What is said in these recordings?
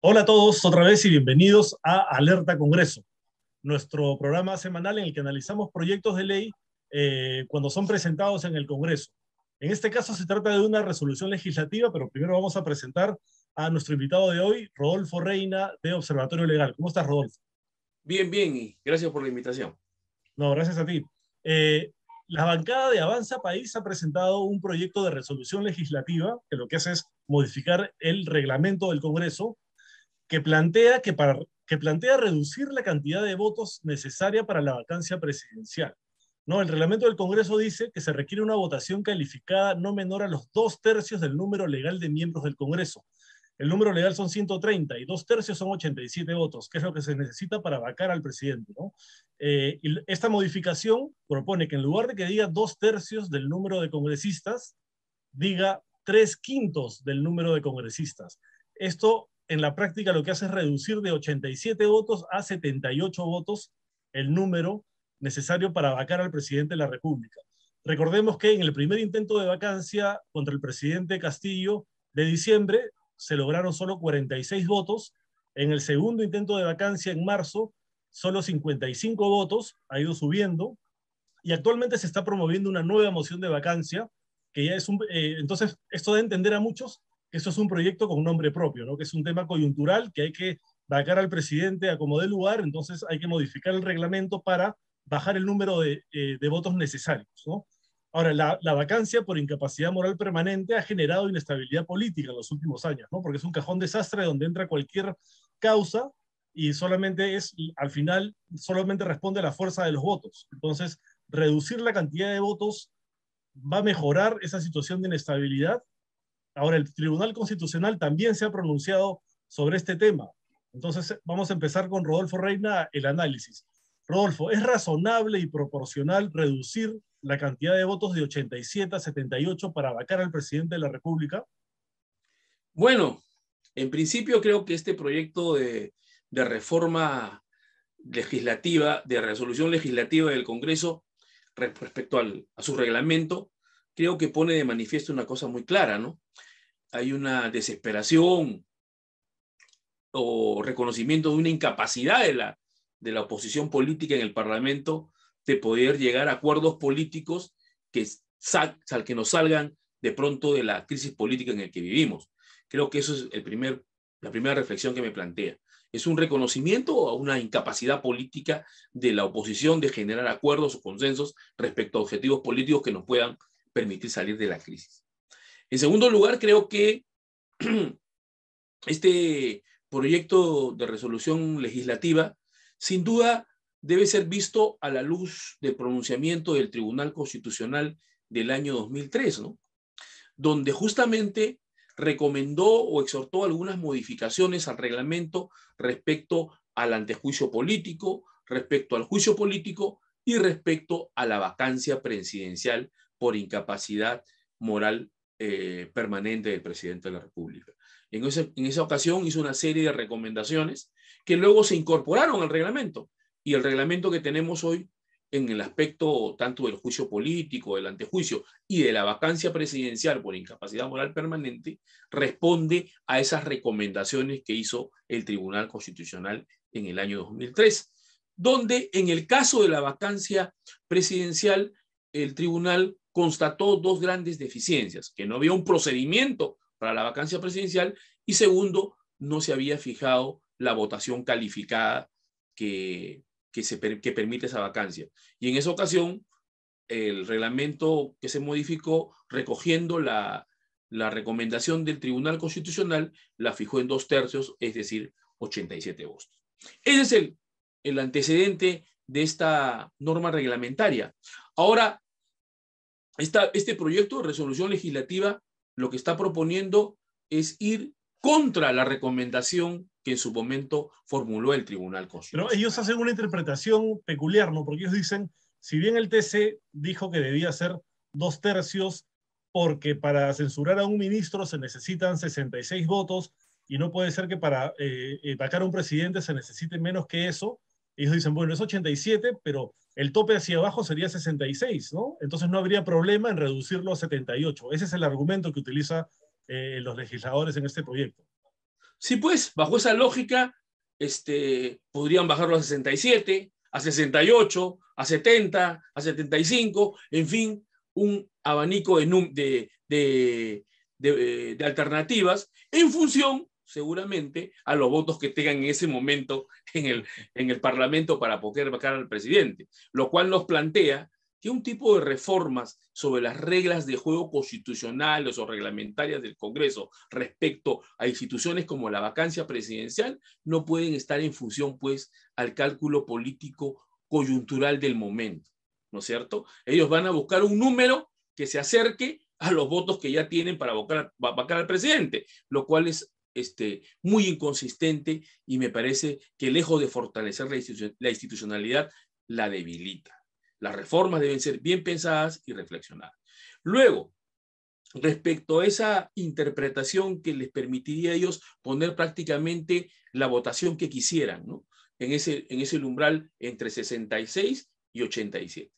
Hola a todos otra vez y bienvenidos a Alerta Congreso, nuestro programa semanal en el que analizamos proyectos de ley cuando son presentados en el Congreso. En este caso se trata de una resolución legislativa, pero primero vamos a presentar a nuestro invitado de hoy, Rodolfo Reina, de Observatorio Legal. ¿Cómo estás, Rodolfo? Bien, bien, y gracias por la invitación. No, gracias a ti. Eh, la bancada de Avanza País ha presentado un proyecto de resolución legislativa que lo que hace es modificar el reglamento del Congreso que plantea reducir la cantidad de votos necesaria para la vacancia presidencial. ¿No? El reglamento del Congreso dice que se requiere una votación calificada no menor a los 2/3 del número legal de miembros del Congreso. El número legal son 130 y 2/3 son 87 votos, que es lo que se necesita para vacar al presidente. ¿No? Y esta modificación propone que en lugar de que diga 2/3 del número de congresistas, diga 3/5 del número de congresistas. Esto en la práctica lo que hace es reducir de 87 votos a 78 votos el número necesario para vacar al presidente de la República. Recordemos que en el primer intento de vacancia contra el presidente Castillo de diciembre se lograron solo 46 votos. En el segundo intento de vacancia en marzo, solo 55 votos, ha ido subiendo. Y actualmente se está promoviendo una nueva moción de vacancia, que ya es entonces, esto da a entender a muchos que eso es un proyecto con nombre propio, ¿no? Que es un tema coyuntural, que hay que vacar al presidente a como dé lugar, entonces hay que modificar el reglamento para bajar el número de votos necesarios, ¿no? Ahora, la vacancia por incapacidad moral permanente ha generado inestabilidad política en los últimos años, ¿no? Porque es un cajón desastre donde entra cualquier causa y solamente es, al final, solamente responde a la fuerza de los votos. Entonces, reducir la cantidad de votos va a mejorar esa situación de inestabilidad. Ahora, el Tribunal Constitucional también se ha pronunciado sobre este tema. Entonces, vamos a empezar con Rodolfo Reina el análisis. Rodolfo, ¿es razonable y proporcional reducir la cantidad de votos de 87 a 78 para vacar al presidente de la República? Bueno, en principio creo que este proyecto de reforma legislativa, de resolución legislativa del Congreso respecto a su reglamento, creo que pone de manifiesto una cosa muy clara, ¿no? Hay una desesperación o reconocimiento de una incapacidad de la oposición política en el Parlamento de poder llegar a acuerdos políticos que nos salgan de pronto de la crisis política en la que vivimos. Creo que eso es la primera reflexión que me plantea. Es un reconocimiento a una incapacidad política de la oposición de generar acuerdos o consensos respecto a objetivos políticos que nos puedan permitir salir de la crisis. En segundo lugar, creo que este proyecto de resolución legislativa sin duda debe ser visto a la luz del pronunciamiento del Tribunal Constitucional del año 2003, ¿no? Donde justamente recomendó o exhortó algunas modificaciones al reglamento respecto al antejuicio político, respecto al juicio político y respecto a la vacancia presidencial por incapacidad moral permanente del presidente de la República. En esa ocasión hizo una serie de recomendaciones que luego se incorporaron al reglamento. Y el reglamento que tenemos hoy en el aspecto tanto del juicio político, del antejuicio y de la vacancia presidencial por incapacidad moral permanente, responde a esas recomendaciones que hizo el Tribunal Constitucional en el año 2003, donde en el caso de la vacancia presidencial, el tribunal constató dos grandes deficiencias: que no había un procedimiento para la vacancia presidencial y segundo, no se había fijado la votación calificada que permite esa vacancia. Y en esa ocasión, el reglamento que se modificó, recogiendo la recomendación del Tribunal Constitucional, la fijó en 2/3, es decir, 87 votos. Ese es el antecedente de esta norma reglamentaria. Ahora, este proyecto de resolución legislativa lo que está proponiendo es ir contra la recomendación que en su momento formuló el Tribunal Pero Constitucional. ellos hacen una interpretación peculiar, ¿no? Porque ellos dicen, si bien el TC dijo que debía ser 2/3 porque para censurar a un ministro se necesitan 66 votos y no puede ser que para vacar a un presidente se necesite menos que eso, ellos dicen, bueno, es 87, pero el tope hacia abajo sería 66, ¿no? Entonces no habría problema en reducirlo a 78. Ese es el argumento que utilizan los legisladores en este proyecto. Sí, pues, bajo esa lógica, podrían bajarlo a 67, a 68, a 70, a 75, en fin, un abanico de alternativas en función, seguramente, a los votos que tengan en ese momento en el Parlamento para poder vacar al presidente, lo cual nos plantea que un tipo de reformas sobre las reglas de juego constitucionales o reglamentarias del Congreso respecto a instituciones como la vacancia presidencial no pueden estar en función, pues, al cálculo político coyuntural del momento, ¿no es cierto? Ellos van a buscar un número que se acerque a los votos que ya tienen para vacar al presidente, lo cual es muy inconsistente y me parece que lejos de fortalecer la institucionalidad, la debilita. Las reformas deben ser bien pensadas y reflexionadas. Luego, respecto a esa interpretación que les permitiría a ellos poner prácticamente la votación que quisieran, ¿no? En ese umbral entre 66 y 87.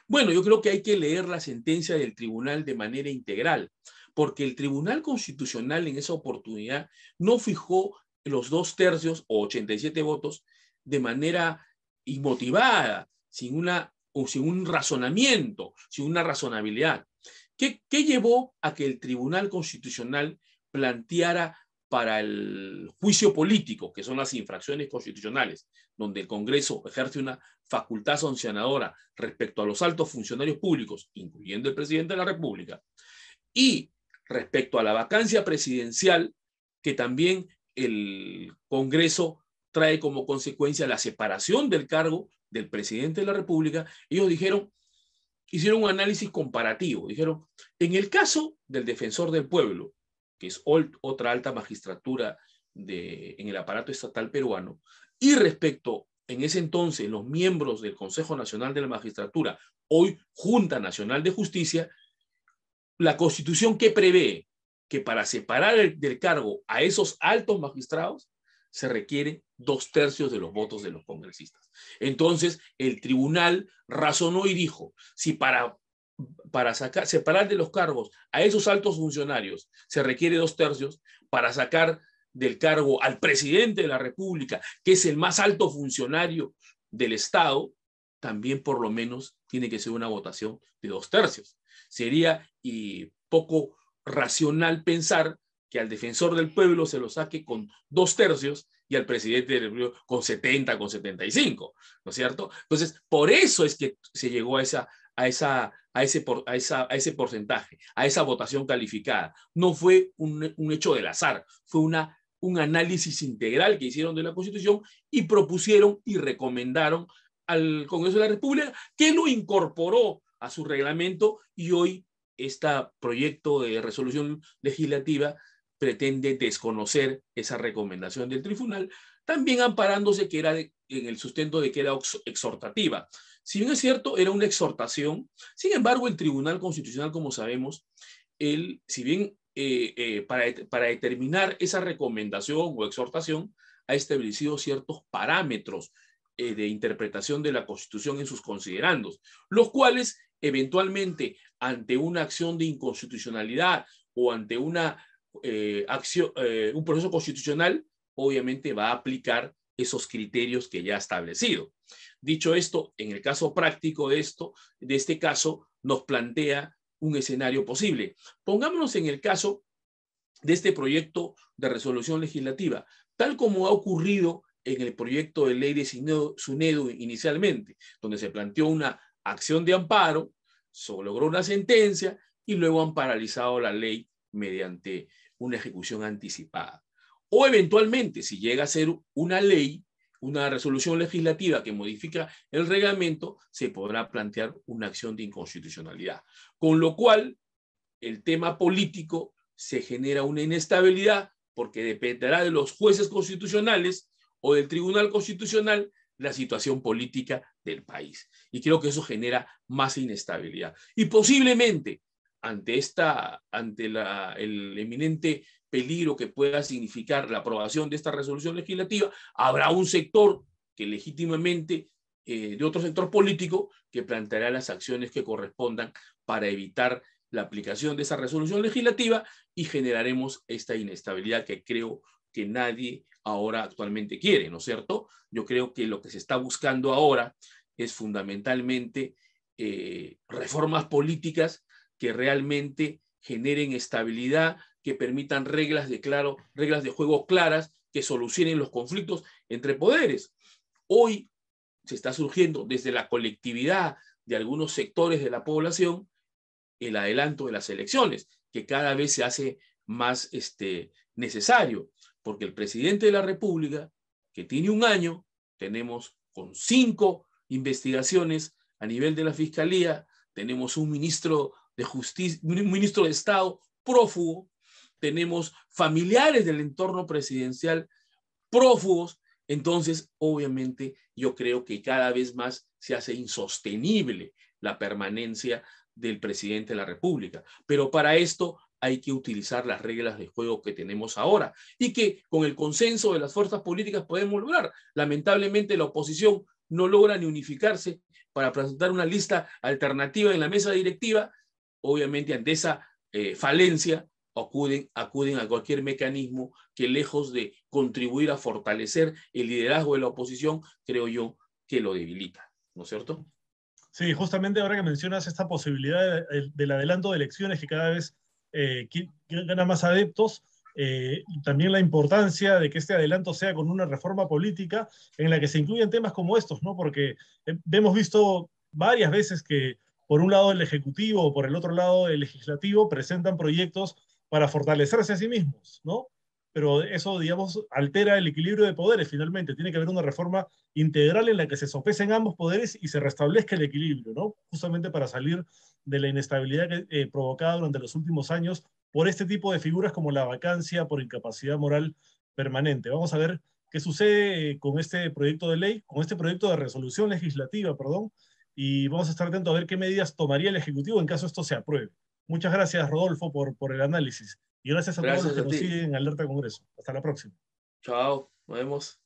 Bueno, yo creo que hay que leer la sentencia del tribunal de manera integral, porque el Tribunal Constitucional en esa oportunidad no fijó los 2/3 o 87 votos de manera inmotivada, sin un razonamiento, sin una razonabilidad. ¿Qué llevó a que el Tribunal Constitucional planteara para el juicio político, que son las infracciones constitucionales, donde el Congreso ejerce una facultad sancionadora respecto a los altos funcionarios públicos, incluyendo el presidente de la República, y respecto a la vacancia presidencial, que también el Congreso trae como consecuencia la separación del cargo del presidente de la República? Ellos hicieron un análisis comparativo. Dijeron, en el caso del defensor del pueblo, que es otra alta magistratura en el aparato estatal peruano, y respecto, en ese entonces, los miembros del Consejo Nacional de la Magistratura, hoy Junta Nacional de Justicia, la Constitución que prevé que para separar del cargo a esos altos magistrados se requiere 2/3 de los votos de los congresistas. Entonces, el tribunal razonó y dijo, si para separar de los cargos a esos altos funcionarios se requiere 2/3, para sacar del cargo al presidente de la República, que es el más alto funcionario del Estado, también por lo menos tiene que ser una votación de 2/3. Sería poco racional pensar que al defensor del pueblo se lo saque con 2/3 y al presidente del pueblo con 70, con 75, ¿no es cierto? Entonces, por eso es que se llegó a ese porcentaje, a esa votación calificada. No fue un hecho del azar, fue un análisis integral que hicieron de la Constitución y propusieron y recomendaron al Congreso de la República, que lo incorporó a su reglamento, y hoy este proyecto de resolución legislativa pretende desconocer esa recomendación del tribunal, también amparándose que era en el sustento de que era exhortativa. Si bien es cierto, era una exhortación, sin embargo, el Tribunal Constitucional, como sabemos, si bien para determinar esa recomendación o exhortación, ha establecido ciertos parámetros de interpretación de la Constitución en sus considerandos, los cuales eventualmente ante una acción de inconstitucionalidad o ante un proceso constitucional, obviamente va a aplicar esos criterios que ya ha establecido. Dicho esto, en el caso práctico de este caso, nos plantea un escenario posible. Pongámonos en el caso de este proyecto de resolución legislativa, tal como ha ocurrido en el proyecto de ley de SUNEDU inicialmente, donde se planteó una acción de amparo, se logró una sentencia y luego han paralizado la ley mediante una ejecución anticipada. O eventualmente, si llega a ser una ley, una resolución legislativa que modifica el reglamento, se podrá plantear una acción de inconstitucionalidad. Con lo cual, el tema político se genera una inestabilidad porque dependerá de los jueces constitucionales o del Tribunal Constitucional la situación política del país. Y creo que eso genera más inestabilidad. Y posiblemente ante el eminente peligro que pueda significar la aprobación de esta resolución legislativa, habrá un sector que legítimamente, de otro sector político, que planteará las acciones que correspondan para evitar la aplicación de esa resolución legislativa y generaremos esta inestabilidad que creo que nadie ahora actualmente quiere, ¿no es cierto? Yo creo que lo que se está buscando ahora es fundamentalmente reformas políticas que realmente generen estabilidad, que permitan reglas de juego claras, que solucionen los conflictos entre poderes. Hoy se está surgiendo desde la colectividad de algunos sectores de la población el adelanto de las elecciones, que cada vez se hace más necesario, porque el presidente de la República, que tiene un año, tenemos con 5 investigaciones a nivel de la Fiscalía, tenemos un ministro de Justicia, un ministro de Estado prófugo, tenemos familiares del entorno presidencial prófugos. Entonces, obviamente, yo creo que cada vez más se hace insostenible la permanencia del presidente de la República. Pero para esto hay que utilizar las reglas de juego que tenemos ahora y que con el consenso de las fuerzas políticas podemos lograr. Lamentablemente, la oposición no logra ni unificarse para presentar una lista alternativa en la mesa directiva. Obviamente, ante esa falencia, acuden a cualquier mecanismo que, lejos de contribuir a fortalecer el liderazgo de la oposición, creo yo que lo debilita, ¿no es cierto? Sí, justamente ahora que mencionas esta posibilidad del adelanto de elecciones que cada vez gana más adeptos, también la importancia de que este adelanto sea con una reforma política en la que se incluyan temas como estos, ¿no? Porque hemos visto varias veces que por un lado el Ejecutivo o por el otro lado el Legislativo presentan proyectos para fortalecerse a sí mismos, ¿no? Pero eso, digamos, altera el equilibrio de poderes finalmente. Tiene que haber una reforma integral en la que se sopesen ambos poderes y se restablezca el equilibrio, ¿no? Justamente para salir de la inestabilidad provocada durante los últimos años por este tipo de figuras como la vacancia por incapacidad moral permanente. Vamos a ver qué sucede con este proyecto de ley, con este proyecto de resolución legislativa, perdón, y vamos a estar atentos a ver qué medidas tomaría el Ejecutivo en caso esto se apruebe. Muchas gracias, Rodolfo, por el análisis. Y gracias a todos los Gracias que a nos ti. siguen en Alerta Congreso. Hasta la próxima. Chao, nos vemos.